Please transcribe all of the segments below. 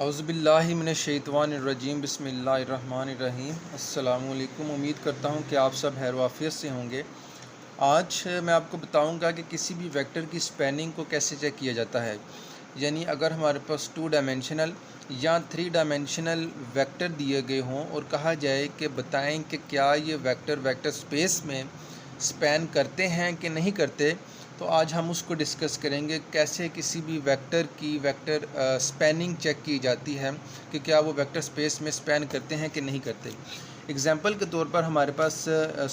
औज़ुबिल्लाहि मिनश्शैतानिर्रजीम बिस्मिल्लाहिर्रहमानिर्रहीम। अस्सलामुअलैकुम। उम्मीद करता हूँ कि आप सब खैर वाफ़ियत से होंगे। आज मैं आपको बताऊँगा कि किसी भी वेक्टर की स्पैनिंग को कैसे चेक किया जाता है। यानी अगर हमारे पास 2 डायमेंशनल या 3 डायमेंशनल वेक्टर दिए गए हों और कहा जाए कि बताएं कि क्या ये वेक्टर वेक्टर स्पेस में स्पैन करते हैं कि नहीं करते, तो आज हम उसको डिस्कस करेंगे कैसे किसी भी वेक्टर की वेक्टर स्पैनिंग चेक की जाती है कि क्या वो वेक्टर स्पेस में स्पैन करते हैं कि नहीं करते। एग्जांपल के तौर पर हमारे पास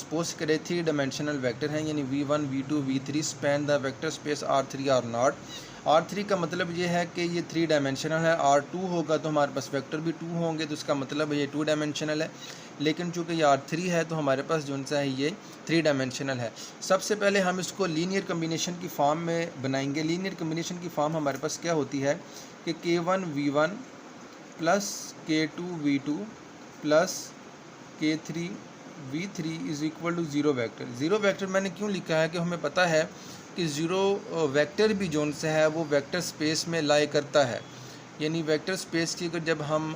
सपोज करें 3 डायमेंशनल वेक्टर हैं, यानी v1 v2 v3 span the vector space r3 r0। R3 का मतलब ये है कि ये 3 डायमेंशनल है। R2 होगा तो हमारे पास वेक्टर भी 2 होंगे, तो इसका मतलब है ये 2 डायमेंशनल है। लेकिन चूँकि ये R3 है तो हमारे पास जो सा है ये 3 डायमेंशनल है। सबसे पहले हम इसको लीनियर कम्बिनेशन की फॉर्म में बनाएंगे। लीनियर कम्बिनेशन की फॉर्म हमारे पास क्या होती है कि k1 v1 plus k2 v2 plus k3 v3 is equal to zero vector. Zero vector मैंने क्यों लिखा है कि हमें पता है कि ज़ीरो वेक्टर भी जोन से है वो वेक्टर स्पेस में लाई करता है। यानी वेक्टर स्पेस की अगर जब हम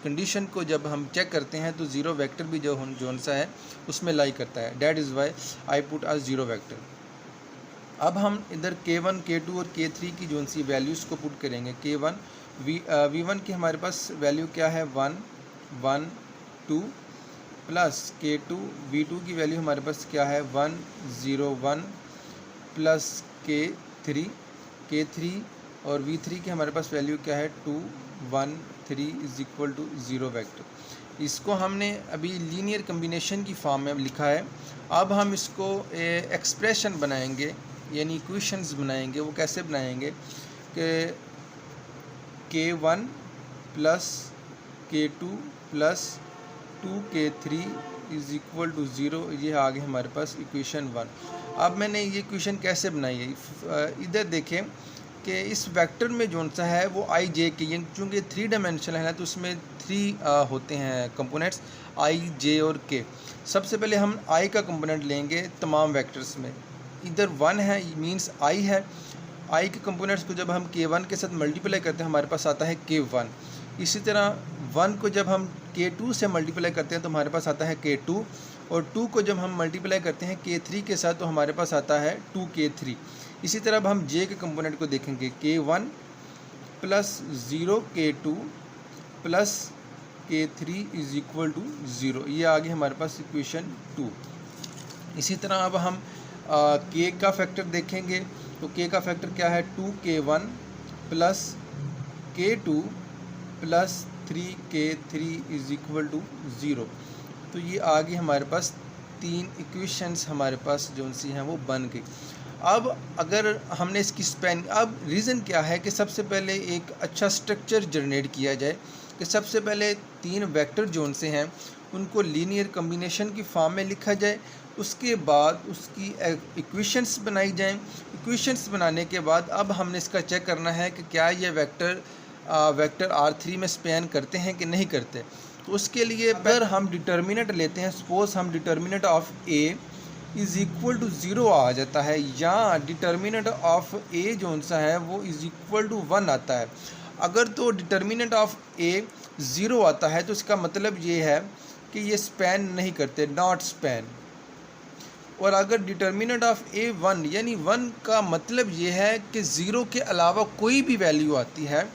कंडीशन को जब हम चेक करते हैं तो ज़ीरो वेक्टर भी जो जोन सा है उसमें लाई करता है। That is why I put a zero vector. अब हम इधर k1 k2 और k3 की जोन सी वैल्यूज़ को पुट करेंगे। k1 v1 की हमारे पास वैल्यू क्या है 1 1 2 प्लस k2 v2 की वैल्यू हमारे पास क्या है 1 0 1 प्लस k3 और v3 की हमारे पास वैल्यू क्या है 2 1 3 is equal to zero vector. इसको हमने अभी लीनियर कम्बिनेशन की फॉर्म में लिखा है। अब हम इसको एक्सप्रेशन बनाएंगे, यानी इक्वेशंस बनाएंगे। वो कैसे बनाएंगे कि k1 plus k2 plus 2k3 is equal to zero. ये आ गए हमारे पास इक्वेशन 1। अब मैंने ये इक्वेशन कैसे बनाई है, इधर देखें कि इस वेक्टर में जो सा है वो आई जे के, चूँकि 3 डायमेंशनल है तो उसमें 3 होते हैं कंपोनेंट्स आई जे और के। सबसे पहले हम आई का कंपोनेंट लेंगे तमाम वेक्टर्स में। इधर 1 है मींस आई है। आई के कंपोनेंट्स को जब हम k1 के साथ मल्टीप्लाई करते हैं हमारे पास आता है k1। इसी तरह 1 को जब हम k2 से मल्टीप्लाई करते हैं तो हमारे पास आता है k2, और 2 को जब हम मल्टीप्लाई करते हैं k3 के साथ तो हमारे पास आता है 2k3। इसी तरह अब हम j के कंपोनेंट को देखेंगे k1 plus 0k2 plus k3 is equal to zero. ये आ गई हमारे पास इक्वेशन 2। इसी तरह अब हम k का फैक्टर देखेंगे तो k का फैक्टर क्या है 2k1 plus k2 plus 3k3 is equal to zero. तो ये आ गई हमारे पास 3 इक्वेशंस हमारे पास जो सी हैं वो बन गई। अब अगर हमने इसकी स्पैन, अब रीज़न क्या है कि सबसे पहले एक अच्छा स्ट्रक्चर जनरेट किया जाए कि सबसे पहले 3 वेक्टर जोन से हैं उनको लीनियर कम्बिनेशन की फॉर्म में लिखा जाए, उसके बाद उसकी इक्वेशंस बनाई जाएं। इक्वेशंस बनाने के बाद अब हमने इसका चेक करना है कि क्या ये वेक्टर R3 में स्पैन करते हैं कि नहीं करते। तो उसके लिए अगर हम डिटर्मिनेंट लेते हैं, सपोज हम determinant of A is equal to zero आ जाता है, या डिटर्मिनेंट ऑफ A जो सा है वो इज़ इक्वल टू 1 आता है। अगर तो डिटर्मिनेंट ऑफ A ज़ीरो आता है तो इसका मतलब ये है कि ये स्पैन नहीं करते, नॉट स्पैन। और अगर डिटर्मिनेंट ऑफ A 1, यानी 1 का मतलब ये है कि ज़ीरो के अलावा कोई भी वैल्यू आती है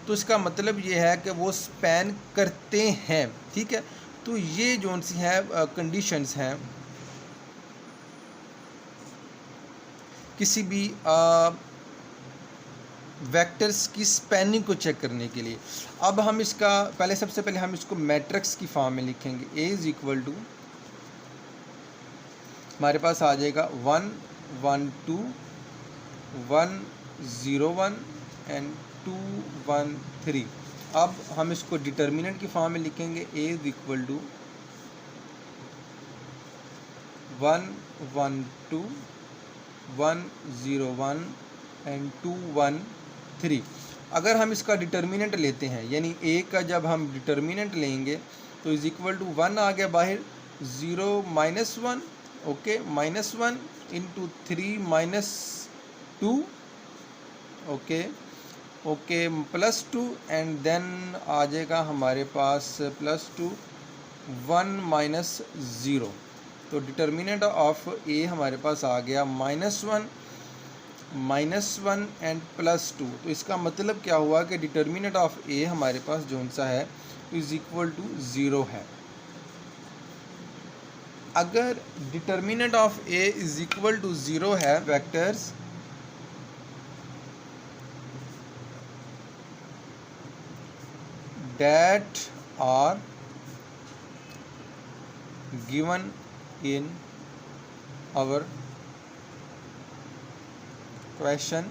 तो इसका मतलब ये है कि वो स्पैन करते हैं। ठीक है, तो ये जो सी है कंडीशंस हैं किसी भी वेक्टर्स की स्पैनिंग को चेक करने के लिए। अब हम इसका सबसे पहले हम इसको मैट्रिक्स की फॉर्म में लिखेंगे। A इज़ इक्वल टू हमारे पास आ जाएगा 1 1 2 1 0 1 एंड 2 1 3। अब हम इसको डिटर्मिनेंट की फॉर्म में लिखेंगे। A is equal to 1 1 2 1 0 1 and 2 1 3। अगर हम इसका डिटर्मिनेंट लेते हैं, यानी A का जब हम डिटर्मिनेंट लेंगे तो इज़ इक्वल टू 1 आ गया बाहर, 0 minus 1, okay, minus 1 into 3 minus 2, okay, okay, +2 and then आ जाएगा हमारे पास +2 1 - 0। तो डिटर्मिनेंट ऑफ ए हमारे पास आ गया -1 एंड +2। तो इसका मतलब क्या हुआ कि डिटर्मिनेंट ऑफ ए हमारे पास जो सा है इज़ इक्वल टू 0 है। अगर determinant of A is equal to 0 है, vectors that are given in our question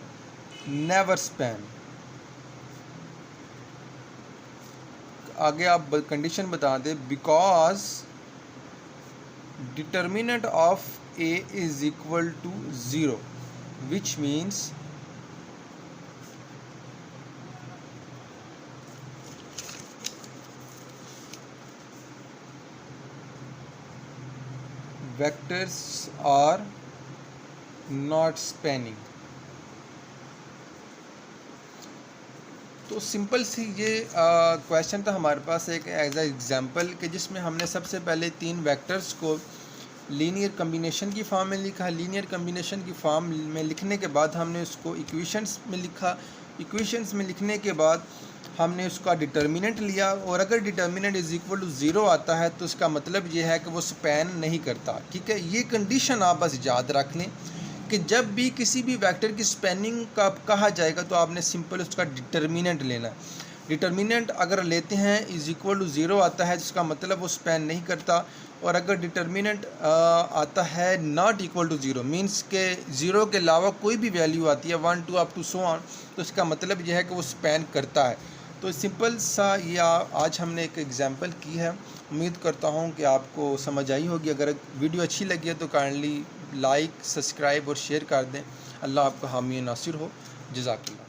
never span। आगे आप कंडीशन बता दें, because determinant of A is equal to 0 which means vectors are not spanning। तो simple सी ये क्वेश्चन था हमारे पास एक एज अ एग्जांपल के, जिसमें हमने सबसे पहले 3 वेक्टर्स को लीनियर कम्बिनेशन की फॉर्म में लिखा। लीनियर कम्बिनेशन की फॉर्म में लिखने के बाद हमने उसको इक्वेशंस में लिखा। इक्वेशंस में लिखने के बाद हमने उसका डिटर्मिनेंट लिया, और अगर डिटर्मिनेंट इज़ इक्वल टू 0 आता है तो इसका मतलब ये है कि वो स्पैन नहीं करता। ठीक है, ये कंडीशन आप बस याद रख लें कि जब भी किसी भी वेक्टर की स्पैनिंग का कहा जाएगा तो आपने सिंपल उसका डिटर्मिनेंट लेना है। डिटर्मिनेंट अगर लेते हैं इज़ इक्वल टू 0 आता है जिसका मतलब वो स्पैन नहीं करता, और अगर डिटर्मिनेंट आता है नॉट इक्वल टू 0 मीन्स के 0 के अलावा कोई भी वैल्यू आती है 1 2 अप टू सो ऑन, तो इसका मतलब यह है कि वो स्पैन करता है। तो सिंपल सा ये आज हमने एक एग्जांपल की है। उम्मीद करता हूँ कि आपको समझ आई होगी। अगर वीडियो अच्छी लगी है तो काइंडली लाइक, सब्सक्राइब और शेयर कर दें। अल्लाह आपका हामी नासिर हो। जज़ाकल्लाह।